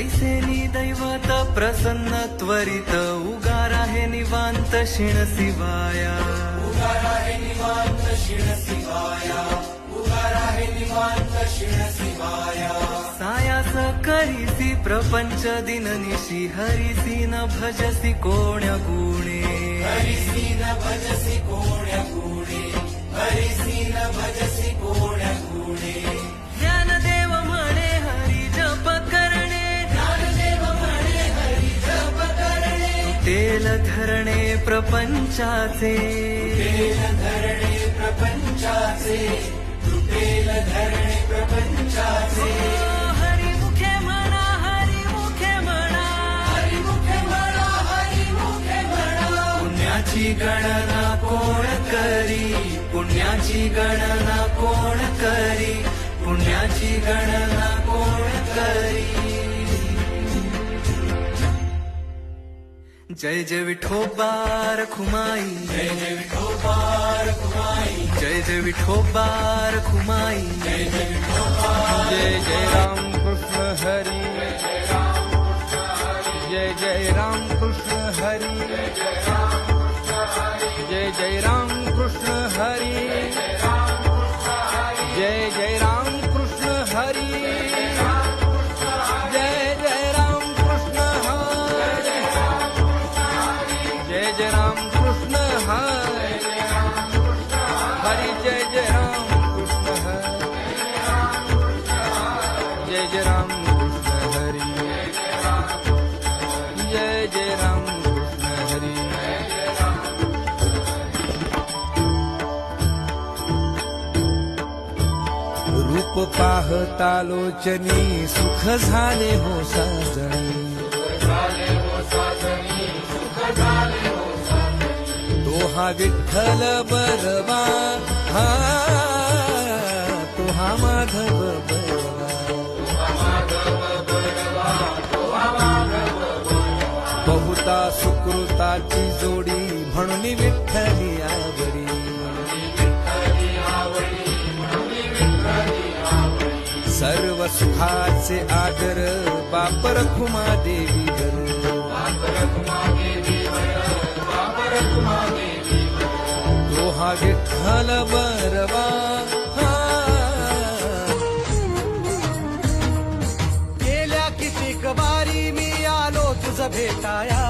Cassini दैवत प्रसन्न त्वरित उगार आहे निवांत शिण शिवाया उगार आहे निवांत शिण शिवाया उगार आहे निवांत शिण शिवाया सायास करीसी प्रपंच दिननिशी हरिसी न भजसी कोण्या गुणे हरिसी न भजसी कोण्या गुणे हरिसी न भजसी कोण्या गुणे ज्ञानदेव म्हणे हरी जप करणे ज्ञानदेव म्हणे हरी जप करणे तेल धरणे प्रपंचाचे तुटेल धरणे प्रपंचाचे तुटेल धरणे प्रपंचाचे हरिमुखे म्हणा हरिमुखे म्हणा हरिमुखे म्हणा हरिमुखे म्हणा पुण्याची गणना कोण करी पुण्याची गणना कोण करी पुण्याची गणना कोण करी जय जय विठोबार खुमाई जय जय विठोबार कुमाई जय जय विठोबार खुमाई जय जय विठोबार जय जय राम कृष्ण हरी जय जय राम कृष्ण हरी जय जय राम कृष्ण हरी जय जय राम कृष्ण हरी जय जय राम कृष्ण हरी जय जय राम कृष्ण हरी हरी जय जय राम कृष्ण हरी जय जय राम कृष्ण हरी जय जय राम कृष्ण हरी रूप पाहता लोचनी सुख झाले हो साजणी तो हा विठ्ठल बरवा हा तो हा माधव बरवा बहुता सुकृताची जोडी म्हणून विठ्ठली आवडी सर्व सुखाचे आदर बापर खुमा देवी तो हा विठ्ठल बरवा गेल्या कितीक बारी मी आलो तुझ भेटाया